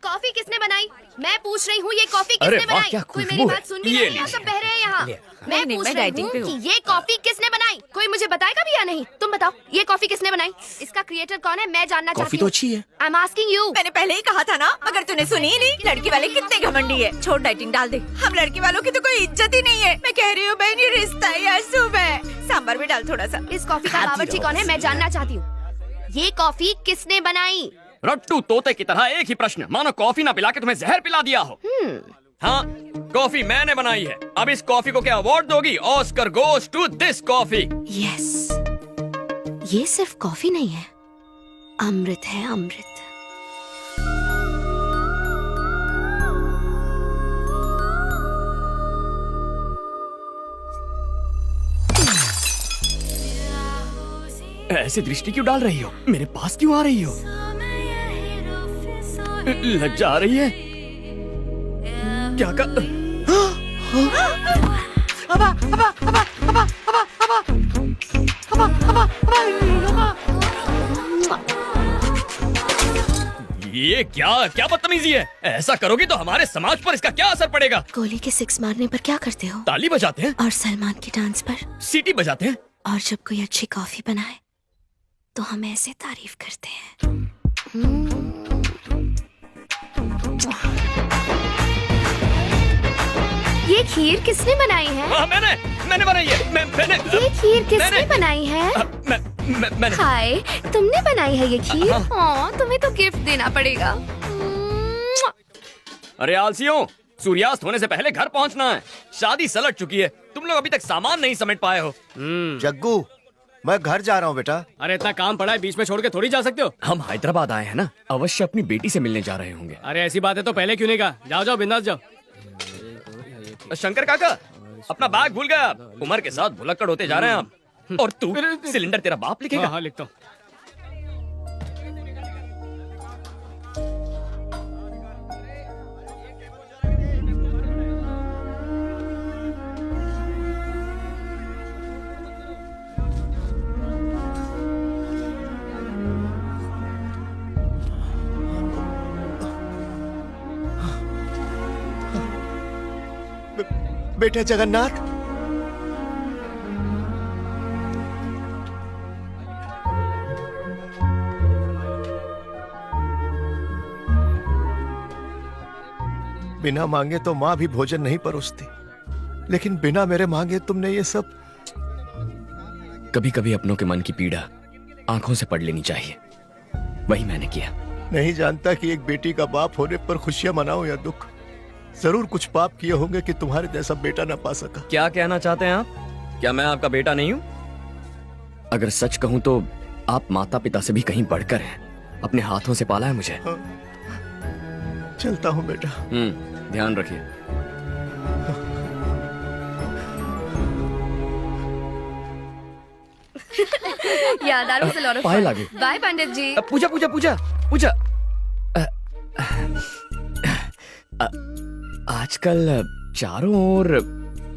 Coffee किसने बनाई? मैं पूछ रही हूँ ये कॉफी किसने बनाई? कोई मेरी बात सुन भी नहीं रहा, सब बह रहे हैं यहाँ। मैं पूछ रही हूँ कि ये कॉफी किसने बनाई? कोई मुझे बताएगा भी या नहीं? तुम बताओ ये कॉफी किसने बनाई? इसका क्रिएटर कौन है मैं जानना चाहती हूँ। कॉफी तो अच्छी है। I am asking you. मैंने पहले ही कहा था ना, मगर तूने सुनी ही नहीं। लड़की वाले कितने घमंडी है। छोड़ डाइटिंग डाल दे। हम लड़की वालों की तो कोई इज्जत ही नहीं है। मैं कह रही हूँ बहन, ये रिश्ता ही अशुभ है। सांभर भी डाल थोड़ा सा। इस कॉफी का बावर्ची कौन है मैं जानना चाहती हूँ। ये कॉफी किसने बनाई? रट्टू तोते की तरह एक ही प्रश्न, मानो कॉफी ना पिला के तुम्हें जहर पिला दिया हो। हाँ, कॉफी मैंने बनाई है। अब इस कॉफी को क्या अवार्ड दोगी? Oscar goes to this coffee. Yes, ये सिर्फ कॉफी नहीं है, अमृत है, अमृत। ऐसी दृष्टि क्यों डाल रही हो? मेरे पास क्यों आ रही हो? लज्जा आ रही है? क्या कर? ये क्या बदतमीजी है? ऐसा करोगी तो हमारे समाज पर इसका क्या असर पड़ेगा? कोहली के 6 मारने पर क्या करते हो? ताली बजाते हैं। और सलमान के डांस पर? सीटी बजाते हैं। और जब कोई अच्छी कॉफी बनाए तो हम ऐसे तारीफ करते हैं। ये खीर किसने बनाई है? मैंने बनाई है। मैंने ये खीर किसने बनाई है? मैंने। हाय, तुमने बनाई है ये खीर? हाँ, तुम्हें तो गिफ्ट देना पड़ेगा। अरे आलसियों, सूर्यास्त होने से पहले घर पहुंचना है। शादी सलट चुकी है, तुम लोग अभी तक सामान नहीं समेट पाए हो। जग्गू, मैं घर जा रहा हूँ बेटा। अरे इतना काम पड़ा है, बीच में छोड़ के थोड़ी जा सकते हो। हम हैदराबाद आए हैं ना, अवश्य अपनी बेटी से मिलने जा रहे होंगे। अरे ऐसी बात है तो पहले क्यों नहीं कहा? जाओ जाओ, बिंदास जाओ। शंकर काका, अपना बैग भूल गया। उम्र के साथ भुलक्कड़ होते जा रहे हैं आप। और तू, सिलेंडर तेरा बाप लिखेगा? हाँ, लिखता हूँ। बेटा जगन्नाथ, बिना मांगे तो माँ भी भोजन नहीं परोसती, लेकिन बिना मेरे मांगे तुमने ये सब। कभी कभी अपनों के मन की पीड़ा आंखों से पढ़ लेनी चाहिए, वही मैंने किया। नहीं जानता कि एक बेटी का बाप होने पर खुशियां मनाओ या दुख। जरूर कुछ पाप किए होंगे कि तुम्हारे जैसा बेटा ना पा सका। क्या कहना चाहते हैं आप? क्या मैं आपका बेटा नहीं हूँ? अगर सच कहूँ तो आप माता पिता से भी कहीं बढ़कर हैं। अपने हाथों से पाला है मुझे। हाँ। चलता हूँ बेटा। ध्यान रखिए। याद आ रहा है। पाए लागे। बाय पंडित जी। पूजा पूजा पूजा पूजा। आजकल चारों ओर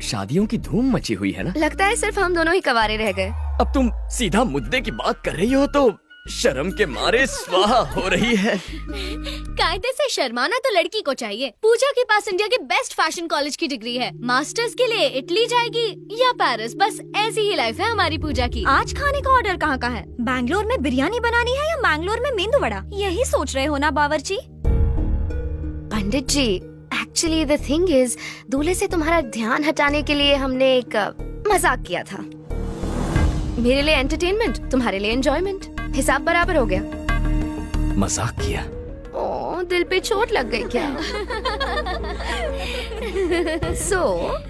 शादियों की धूम मची हुई है ना? लगता है सिर्फ हम दोनों ही कवारे रह गए। अब तुम सीधा मुद्दे की बात कर रही हो तो शर्म के मारे स्वाहा हो रही है। कायदे से शर्माना तो लड़की को चाहिए। पूजा के पास इंडिया के बेस्ट फैशन कॉलेज की डिग्री है। मास्टर्स के लिए इटली जाएगी या पेरिस, बस ऐसी ही लाइफ है हमारी पूजा की। आज खाने का ऑर्डर कहाँ का है? बैंगलोर में बिरयानी बनानी है या मैंगलोर में मेंदू वड़ा? यही सोच रहे हो ना बावर्ची? पंडित जी, एक्चुअली द थिंग इज, दूल्हे से तुम्हारा ध्यान हटाने के लिए हमने एक मजाक किया था। मेरे लिए एंटरटेनमेंट, तुम्हारे लिए एंजॉयमेंट। हिसाब बराबर हो गया। मजाक किया? ओ, दिल पे चोट लग गई क्या?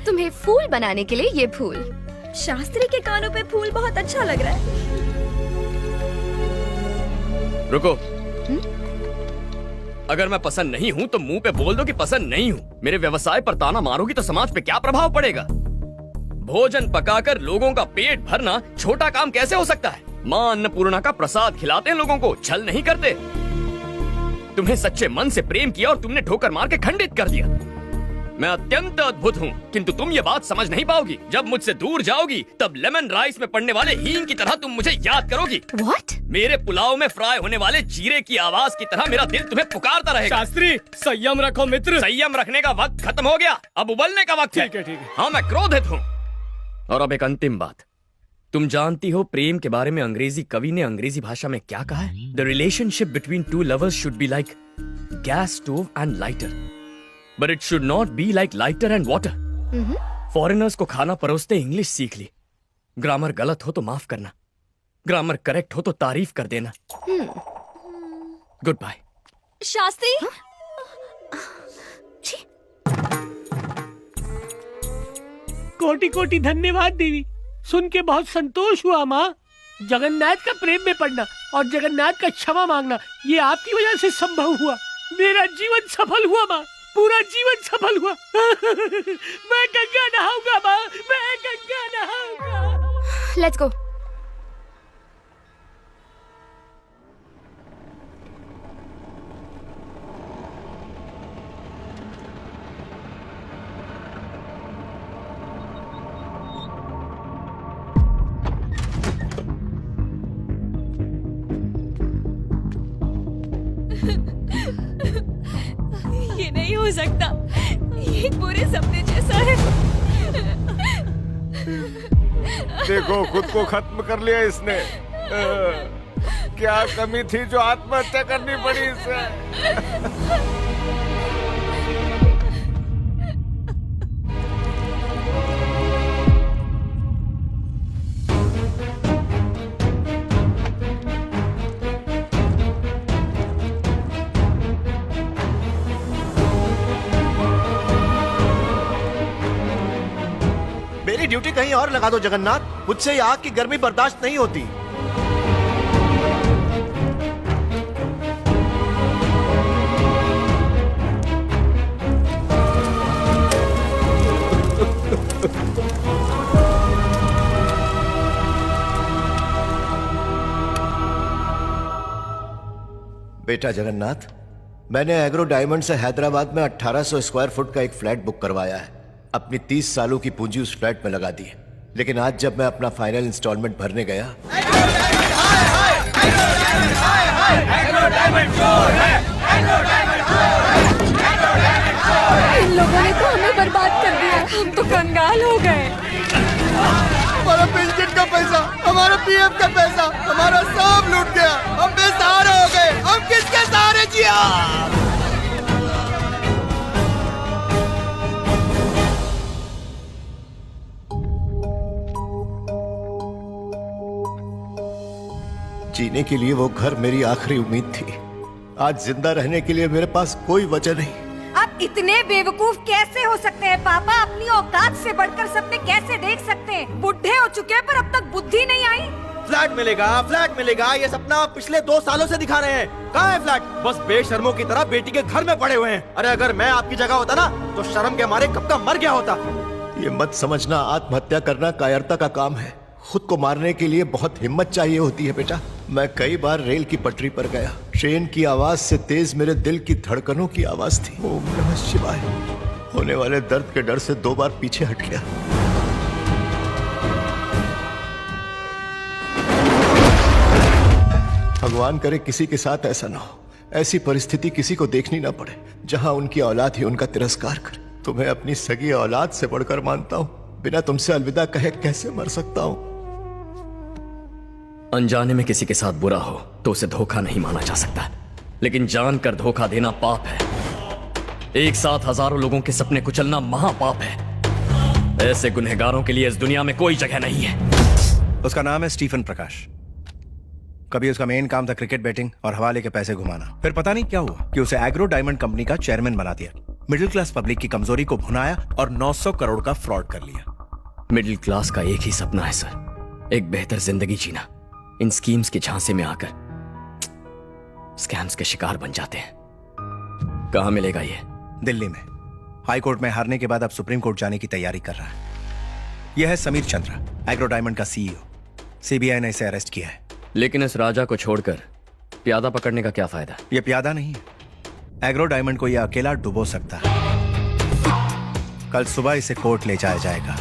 तुम्हें फूल बनाने के लिए ये फूल। शास्त्री के कानों पे फूल बहुत अच्छा लग रहा है। रुको। अगर मैं पसंद नहीं हूँ तो मुंह पे बोल दो कि पसंद नहीं हूँ। मेरे व्यवसाय पर ताना मारोगी तो समाज पे क्या प्रभाव पड़ेगा? भोजन पकाकर लोगों का पेट भरना छोटा काम कैसे हो सकता है? माँ अन्नपूर्णा का प्रसाद खिलाते हैं लोगों को, छल नहीं करते। तुम्हें सच्चे मन से प्रेम किया और तुमने ठोकर मार के खंडित कर दिया। मैं अत्यंत अद्भुत हूँ, किंतु तुम ये बात समझ नहीं पाओगी। जब मुझसे दूर जाओगी तब लेमन राइस में पड़ने वाले हींग की तरह तुम मुझे याद करोगी। What? मेरे पुलाव में फ्राई होने वाले जीरे की आवाज की तरह मेरा दिल तुम्हें पुकारता रहेगा। शास्त्री संयम रखो मित्र। संयम रखने का वक्त खत्म हो गया, अब उबलने का वक्त है। ठीक है। हाँ, मैं क्रोधित हूँ। और अब एक अंतिम बात, तुम जानती हो प्रेम के बारे में अंग्रेजी कवि ने अंग्रेजी भाषा में क्या कहा है? The relationship between two lovers should be like gas stove and lighter, but it should not be like lighter and water. Foreigners को खाना परोसते इंग्लिश सीख ली। ग्रामर गलत हो तो माफ करना, ग्रामर करेक्ट हो तो तारीफ कर देना। Good bye. शास्त्री कोटि कोटि धन्यवाद देवी, सुन के बहुत संतोष हुआ माँ। जगन्नाथ का प्रेम में पड़ना और जगन्नाथ का क्षमा मांगना ये आपकी वजह से संभव हुआ। मेरा जीवन सफल हुआ माँ, पूरा जीवन सफल हुआ। मैं गंगा नहाऊंगा माँ, मैं गंगा नहाऊंगा। Let's go. ये नहीं हो सकता, ये एक बुरे सपने जैसा है। देखो खुद को खत्म कर लिया इसने। क्या कमी थी जो आत्महत्या करनी पड़ी इसे? मेरी ड्यूटी कहीं और लगा दो जगन्नाथ, मुझसे ये आग की गर्मी बर्दाश्त नहीं होती। बेटा जगन्नाथ, मैंने एग्रो डायमंड से हैदराबाद में 1800 स्क्वायर फुट का एक फ्लैट बुक करवाया है। अपनी 30 सालों की पूंजी उस फ्लैट में लगा दी है, लेकिन आज जब मैं अपना फाइनल इंस्टॉलमेंट भरने गया, इन लोगों ने तो हमें बर्बाद कर दिया, हम तो कंगाल हो गए। हमारा पेंशन का पैसा, हमारा पीएफ का पैसा, हमारा सब लूट गया। हम बेसहारा हो गए। हम किसके सहारे जिया? जीने के लिए वो घर मेरी आखिरी उम्मीद थी। आज जिंदा रहने के लिए मेरे पास कोई वजह नहीं। आप इतने बेवकूफ कैसे हो सकते हैं पापा? अपनी औकात से बढ़कर सपने कैसे देख सकते हैं? बुढ़े हो चुके हैं पर अब तक बुद्धि नहीं आई। फ्लैट मिलेगा, ये सपना आप पिछले 2 सालों से दिखा रहे हैं। कहाँ है फ्लैट? बस बेशर्मों की तरह बेटी के घर में पड़े हुए हैं। अरे अगर मैं आपकी जगह होता ना तो शर्म के मारे कब का मर गया होता। ये मत समझना आत्महत्या करना कायरता का काम है। खुद को मारने के लिए बहुत हिम्मत चाहिए होती है बेटा। मैं कई बार रेल की पटरी पर गया। ट्रेन की आवाज से तेज मेरे दिल की धड़कनों की आवाज थी। ओम नमः शिवाय। होने वाले दर्द के डर से 2 बार पीछे हट गया। भगवान करे किसी के साथ ऐसा ना हो। ऐसी परिस्थिति किसी को देखनी ना पड़े जहां उनकी औलाद ही उनका तिरस्कार करे। तुम्हें अपनी सगी औलाद से बढ़कर मानता हूं। बिना तुमसे अलविदा कहे कैसे मर सकता हूं? अनजाने में किसी के साथ बुरा हो तो उसे धोखा नहीं माना जा सकता, लेकिन जानकर धोखा देना पाप है। एक साथ हजारों लोगों के सपने कुचलना महापाप है। ऐसे गुनहगारों के लिए इस दुनिया में कोई जगह नहीं है। उसका नाम है स्टीफन प्रकाश। कभी उसका मेन काम था क्रिकेट बैटिंग और हवाले के पैसे घुमाना। फिर पता नहीं क्या हुआ कि उसे एग्रो डायमंड कंपनी का चेयरमैन बना दिया। मिडिल क्लास पब्लिक की कमजोरी को भुनाया और 900 करोड़ का फ्रॉड कर लिया। मिडिल क्लास का एक ही सपना है सर, एक बेहतर जिंदगी जीना। इन स्कीम्स के झांसे में आकर स्कैम्स के शिकार बन जाते हैं। कहां मिलेगा ये? दिल्ली में। हाई कोर्ट में हारने के बाद अब सुप्रीम कोर्ट जाने की तैयारी कर रहा है। यह है समीर चंद्रा, एग्रो डायमंड का सीईओ। सीबीआई ने इसे अरेस्ट किया है। लेकिन इस राजा को छोड़कर प्यादा पकड़ने का क्या फायदा? यह प्यादा नहीं है। एग्रो डायमंड को यह अकेला डुबो सकता है। कल सुबह इसे कोर्ट ले जाया जाएगा।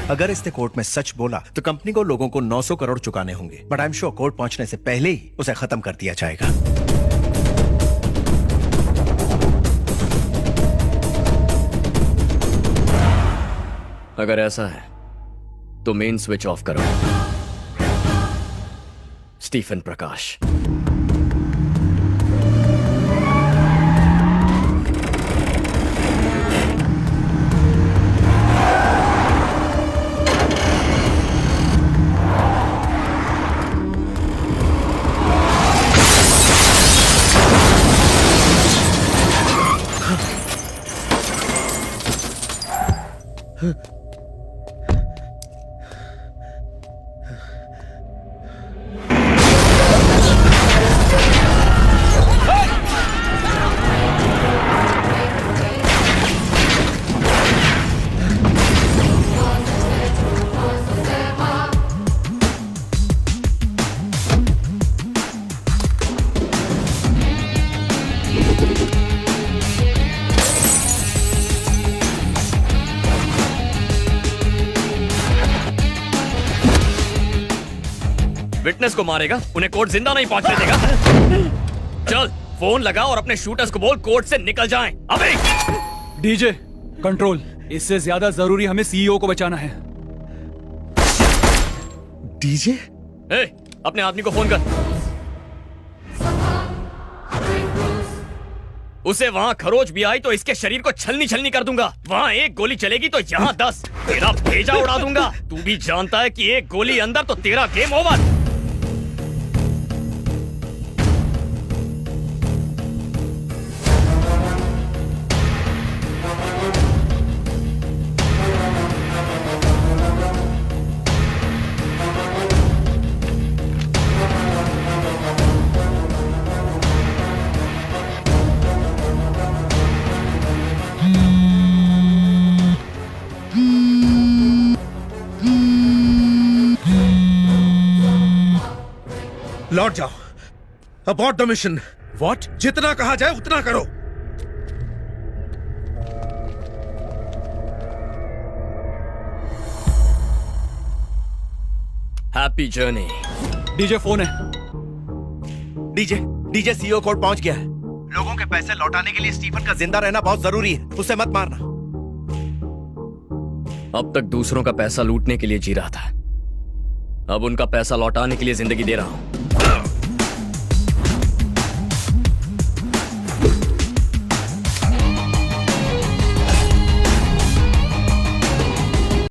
अगर इसने कोर्ट में सच बोला तो कंपनी को लोगों को 900 करोड़ चुकाने होंगे, but I am sure court पहुंचने से पहले ही उसे खत्म कर दिया जाएगा। अगर ऐसा है तो मेन स्विच ऑफ करो। स्टीफन प्रकाश। विटनेस को मारेगा, उन्हें कोर्ट जिंदा नहीं पहुंचने देगा। चल फोन लगा और अपने शूटर्स को बोल कोर्ट से निकल जाएं। अबे डीजे कंट्रोल, इससे ज्यादा जरूरी हमें सीईओ को बचाना है। डीजे? अपने आदमी को फोन कर। उसे वहां खरोच भी आई तो इसके शरीर को छलनी छलनी कर दूंगा। वहां एक गोली चलेगी तो यहाँ 10। तेरा भेजा उड़ा दूंगा। तू भी जानता है कि एक गोली अंदर तो तेरा गेम ओवर। लौट जाओ। Abort the mission. व्हाट? जितना कहा जाए उतना करो। Happy journey. डीजे फोन है। डीजे सीईओ कोर्ट पहुंच गया है। लोगों के पैसे लौटाने के लिए स्टीफन का जिंदा रहना बहुत जरूरी है, उसे मत मारना। अब तक दूसरों का पैसा लूटने के लिए जी रहा था, अब उनका पैसा लौटाने के लिए जिंदगी दे रहा हूं।